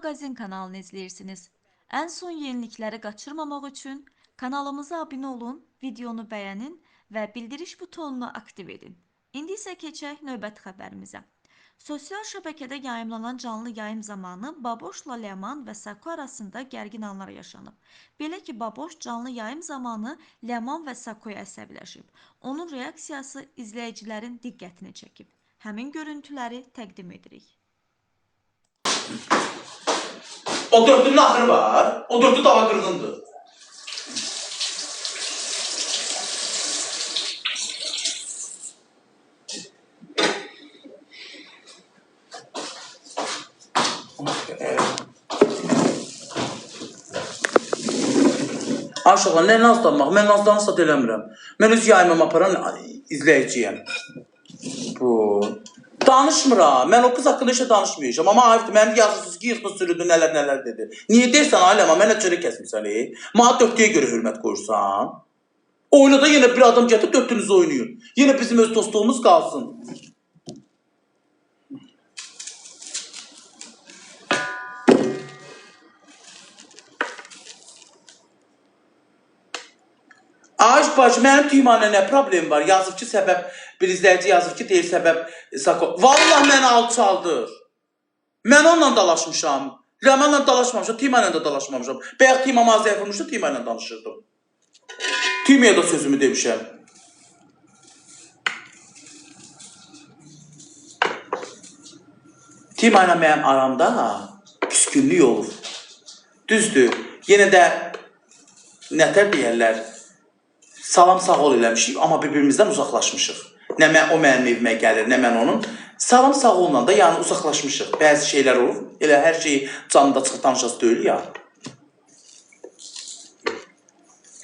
Magazin kanalını izləyirsiniz. Ən son yenilikləri qaçırmamaq üçün kanalımıza abunə olun, videonu bəyənin və bildiriş butonunu aktiv edin. İndi isə keçək növbəti xəbərimizə. Sosial şəbəkədə yayımlanan canlı yayım zamanı Baboşla Ləman və Sako arasında gərgin anlar yaşanıb. Belə ki, Baboş canlı yayım zamanı Ləman və Sakoya əsəbləşib. Onun reaksiyası izləyicilərin diqqətini çəkib. Həmin görüntüləri təqdim edirik. O dörtlünün axırı var. O dörtlü dava qırğındır. Aşıqlar, nə nazlanmaq? Mən nazlanı sat eləmirəm. Mən öz yayımımı aparan izləyiciyəm. Bu... Danışmıram. Mən o kız haqqında işə danışmayacağım. Amma Arif, mənim yazısız ki, yıxdı sürüdü, nələr dedi. Niyə deyirsən, ailəm, mənə çörək kəsmirsən, Mənə dörtlüyə görə hörmət qoyursan. Oyuna da yenə bir adam gətir, dörtlünüzü oynayın. Yenə bizim öz dostluğumuz qalsın. Ayş bacı, mənim tüymanla nə problem var? Yazıb ki, səbəb, bir izləyici yazıb ki, deyir səbəb Sako. Vallahi məni alçaldır. Mən onunla dalaşmışam. Ləmanla dalaşmamışam, tüymanla da dalaşmamışam. Bəyək tüymam az yapılmışdı, tüymanla danışırdım. Tüymaya da sözümü demişəm. Tüymanla mənim aramda küskünlük olur. Düzdür, yenə də nətər deyərlər? Salam sağ ol eləmişik, amma bir-birimizdən uzaqlaşmışıq. Nə o mənim evimə gəlir, nə mən onun. Salam sağ olundan da yəni uzaqlaşmışıq. Bəzi şeylər olur. Elə hər şeyi canında çıxıb danışası deyil ya.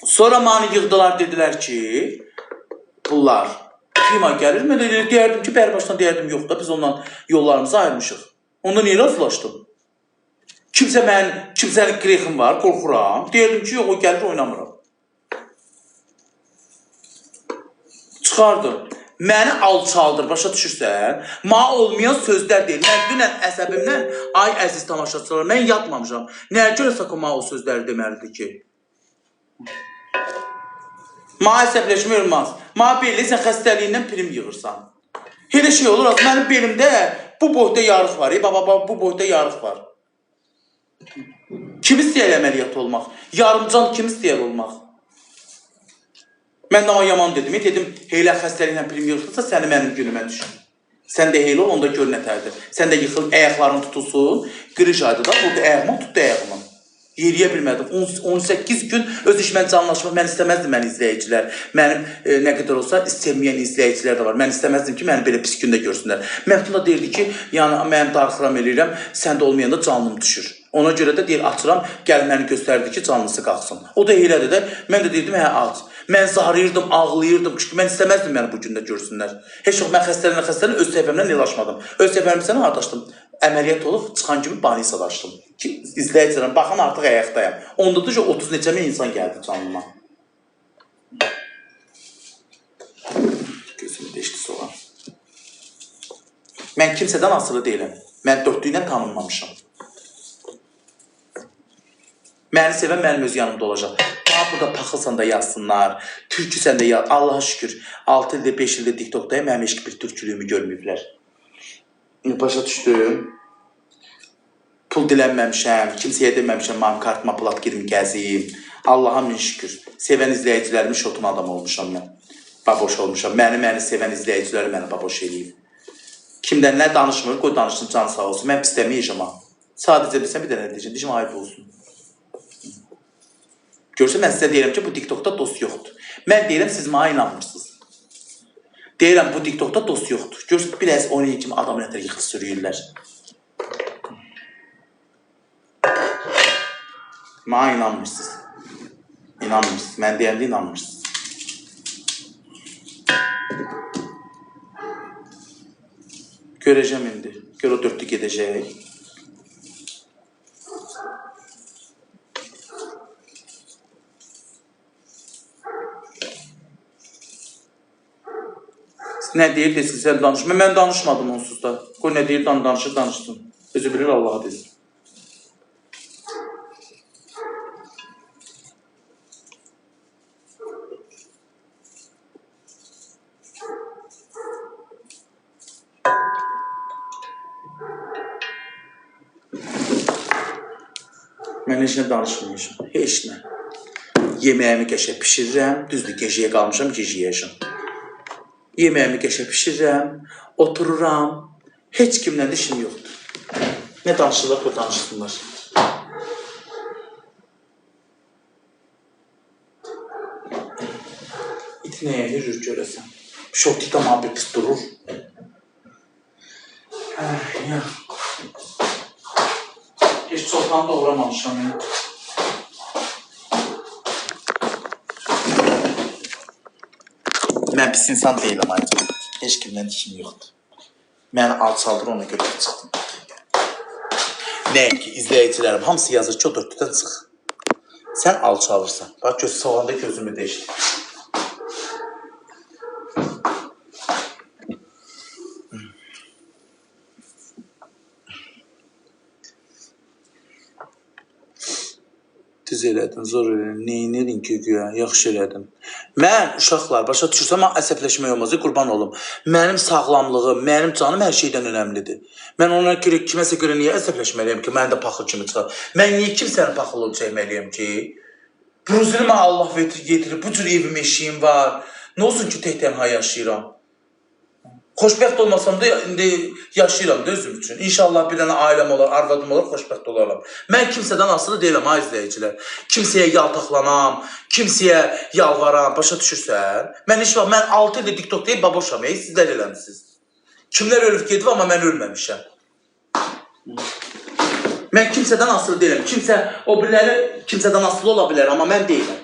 Sonra məni yığdılar, dedilər ki, bunlar firma gəlir. Mən də deyərdim ki, bərbaşdan deyərdim, yox da biz ondan yollarımızı ayırmışıq. Ondan niyə razılaşdım? Kimsənin qrexim var, qorxuram. Deyərdim ki, yox, o gəlir, oynamıram. Çıxardım. Məni alçaldır, başa düşürsən? Mənə olmayan sözlər deyil. Mən dünən əsəbimdən, ay əziz tamaşaçılar, mən yatmamışam. Nəyə görə Sako mənə o sözləri deməlidir ki? Mənə əsəbləşmə olmaz. Mənə belli, sən xəstəliyindən prim yığırsan. Elə şey olur, mənim belimdə bu boyda yarıq var. Baba, bu boyda yarıq var. Kim istəyər əməliyyat olmaq? Yarımcan kim istəyər olmaq? Mən də ama yaman dedim. Dedim, heylə xəstəliklə prim yığılırsa səni mənim günümə düşün. Sən də heylə ol, onda gör nətərdir. Sən də yıxıl, əyaqların tutulsun. Qırış aydı da, burada əyaqımı tutdu əyaqımı. Yeriyə bilmədim. 18 gün öz işimən canlaşmaq. Mən istəməzdim mən izləyicilər. Mənim nə qədər olsa istəməyən izləyicilər də var. Mən istəməzdim ki, məni belə pis gündə görsünlər. Məftun da deyirdi ki, yəni mənim darıxıram eləyirəm, sən də olmayanda canlım düşür. Ona görə də deyir, açıram, gəl məni göstərdi ki, canlısı qalxsın. O da elədir də, mən də deyirdim, hə, aç. Mən zarıyırdım, ağlayırdım, çünki mən istəməzdim məni bu gündə görsünlər. Heç yox, mən xəstələnə öz səhvəmdən elaşmadım. Öz səhvəmdən sənə hardaşdım. Əməliyyat olub, çıxan kimi banisada açdım. Ki, izləyicilər, baxın artıq əyaqdayam. Onda da 30 neçə min insan gəldi canlıma. Gözümü deşkisi olan. Mən kimsədən asılı deyiləm. Mən dörtlüylə tanınmamışam. Məni sevən mənim öz yanımda olacaq. Bana burada paxılsan da yazsınlar, türküsən də yaz. Allaha şükür, 6 ildir, 5 ildir TikTok'dayım, mənim heç bir türkülüyümü görməyiblər. Başa düşdüm. Pul dilənməmişəm, kimsəyə deməmişəm, mənim kartıma plat girim, gəziyim. Allaha min şükür. Sevən izləyicilərimin şotun adam olmuşam mən. Baboş olmuşam. Məni sevən izləyiciləri məni baboş eləyib. Kimdən nə danışmır, qoy danışsın, canı sağ olsun. Mən pisləməyəcəm ha. Sadəcə bilsən bir dənə deyəcəm, deyəcəm ayıb olsun. Görsə, mən sizə deyirəm ki, bu TikTok'da dost yoxdur. Mən deyirəm, siz mənə inanmırsınız. Deyirəm, bu TikTok'da dost yoxdur. Görsə, biraz oynayın kimi adamı nətər yıxıl sürüyürlər. Mənə inanmırsınız. İnanmırsınız. Mən deyəndə inanmırsınız. Görəcəm indi. Gör o dörtlü gedəcək. Nə deyir, desin, sən danışma. Mən danışmadım onsuz da. Qoy nə deyir, danışır, danışsın. Özü bilir, Allah'a desin. Mən heç nə danışmayacağım. Heç nə. Yeməyimi qəşə pişirirəm. Düzdür, gecəyə qalmışam, gecə yeyəcəm. Yeməyimi qəşə pişirirəm. Otururam. Heç kimlə də işim yoxdur. Nə danışırlar, o danışsınlar. İt nəyə yürür görəsən? Şorti tamam bir pis durur. Ya. Heç çoxdan doğramamışam. Mən pis insan deyiləm ayrıca. Heç kimdən işim yoxdur. Məni alçaldır, ona görə çıxdım. Nəyə ki, izləyicilərim hamısı yazır ki, o dörtlüdən çıx. Sən alçalırsan. Bax, göz soğanda gözümü değişdir. Düz elədin, zor elədin, neynədin ki, güya, yaxşı elədin. Mən, uşaqlar, başa düşürsəm, əsəbləşmək olmaz, qurban olum. Mənim sağlamlığım, mənim canım hər şeydən önəmlidir. Mən ona görə, kiməsə görə niyə əsəbləşməliyəm ki, mən də paxıl kimi çıxar. Mən niyə kimsənin paxıllığını çəkməliyəm ki? Bruzili mənə Allah getirib, bu cür evim, eşiyim var. Nə olsun ki, tək tənha yaşayıram? Xoşbəxt olmasam da indi yaşayıram da özüm üçün. İnşallah bir dənə ailəm olar, arvadım olar, xoşbəxt olaram. Mən kimsədən asılı deyiləm, ha izləyicilər. Kimsəyə yaltaqlanam, kimsəyə yalvaram, başa düşürsən? Mən heç vaxt, mən 6 ildir TikTok deyib baboşam, sizlər eləmişsiniz. Kimlər ölüb gedib, amma mən ölməmişəm. Mən kimsədən asılı deyiləm. Kimsə, o biriləri kimsədən asılı ola bilər, amma mən deyiləm.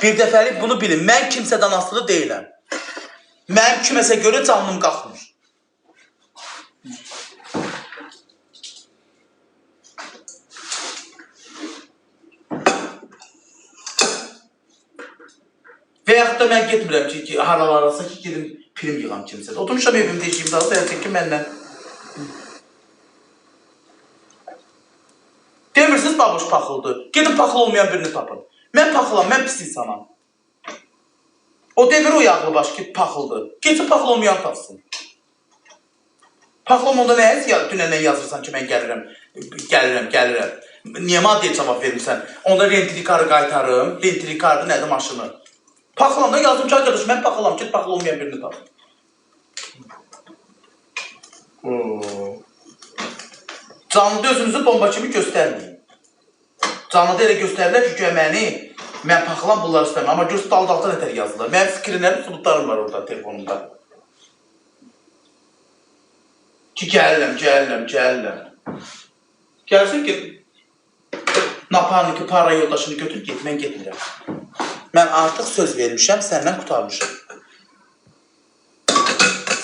Bir dəfəlik bunu bilin, mən kimsədən asılı deyiləm. Mənim kiməsə görə canım qalxmır. Və yaxud da mən getmirəm ki, haralarasa ki, gedim prim yığam kimsədə. Oturmuşam evimdə işim daha, deyəcək ki, məndən. Demirsiniz, babuş paxıldır. Gedin paxıl olmayan birini tapın. Mən paxılam, mən pis insanam. O demir o yağlı baş ki, paxıldır. Geçin paxıl olmayan tapsın. Paxıl olmanda nəyə dünəndən yazırsan ki, mən gəlirəm. Niyə maddiyə cavab vermirsən? Onda rentilikarı qaytarım. Rentilikarı nədir maşını? Paxılanda yazdım ki, arkadaş, mən paxılam, git paxıl olmayan birini tap. Canlıda özünüzü bomba kimi göstərməyin. Canlıda elə göstərirlər ki, məni mən paxılam, bunları istəməm. Amma göz dal-dalda nətər yazdılar. Mənim skrinlərim, subutlarım var orada telefonumda. Ki, gəlirəm. Gəlirsən ki, naparniki, para yoldaşını götür, get, mən getmirəm. Mən artıq söz vermişəm, səndən qutarmışam.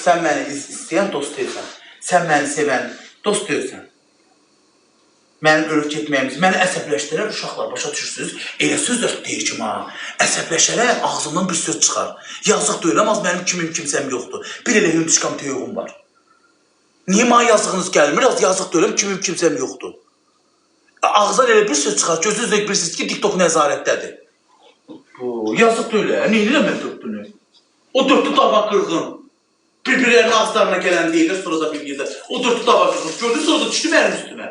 Sən məni istəyən dost deyilsən. Sən məni sevən dost deyilsən. Mənim ölüb getməyimiz, məni əsəbləşdirər uşaqlar, başa düşürsünüz. Elə sözlər deyir ki, əsəbləşərək ağzımdan bir söz çıxar. Yazıq deyiləm, az mənim kimsəm yoxdur. Bir elə hündüşkam teyoğum var. Niyə mənə yazığınız gəlmir? Az yazıq deyiləm, kimsəm yoxdur. Ağızdan elə bir söz çıxar, gözünüzlə bilirsiniz ki, TikTok nəzarətdədir. Yazıq deyiləm, neynirəm mən dörtlünü? O dörtlü dava qırğın. Bir-birlərinin ağızlarına gələn deyilir, sonra da bilgirlər. O dörtlü dava qırğın. Gördünüz, sonra da düşdü mənim üstümə.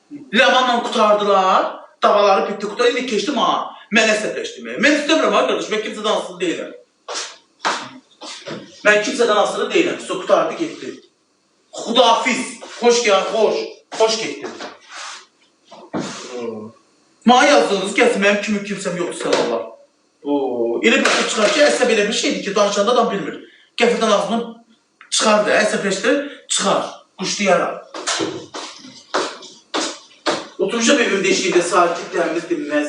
Ləmanla qutardılar, davaları bitti, qutar, indi keçdim ha, mən əsəbləşdim. Mən istəmirəm arkadaş, mən kimsədən asılı deyiləm. Mən kimsədən asılı deyiləm, sonra qutardı, getdi. Xudafiz, xoş getdi. Mənə yazdığınız gəlsin, mənim kimsəm yoxdur sənallar. Elə bir şey çıxar ki, əsəb elə bir şeydir ki, danışanda adam bilmir. Qəfildən ağzını çıxardı, əsəbləşdir, çıxar, quşlayaraq. Oturmuşam evimdə işiyində, sakit, təmiz, dinməz.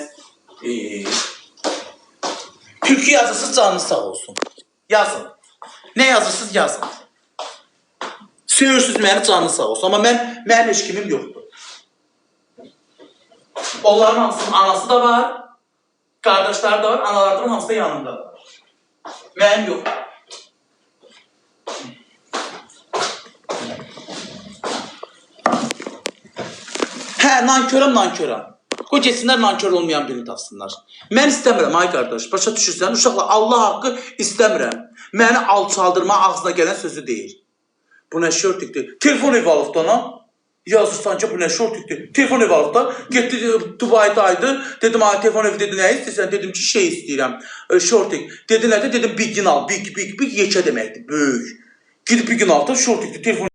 Türkü yazırsınız, canınız sağ olsun. Yazın. Nə yazırsınız, yazın. Söyürsünüz məni, canınız sağ olsun. Amma mənim heç kimim yoxdur. Onların hamısının anası da var, qardaşları da var, analarının hamısı da yanında var. Mənim yoxdur. Hə, nankörəm. Qoy geçsinlər nankör olmayan birini tapsınlar. Mən istəmirəm, ay qardaş, başa düşürsən, uşaqlar, Allah haqqı istəmirəm. Məni alçaldırma ağzına gələn sözü deyir. Bu nə şörtükdür? Telefon ev alıbdı ona. Yazırsan ki bu nə şortikdir. Telefon ev aldı da. Getdi Dubaydaydı. Dedim ay telefon evi dedi nə istəyirsən? Dedim ki şey istəyirəm. Şortik. Dedi nədir? Dedim bigin al. Big yekə deməkdir. Böyük. Gidib bigin aldı şortikdir. Telefon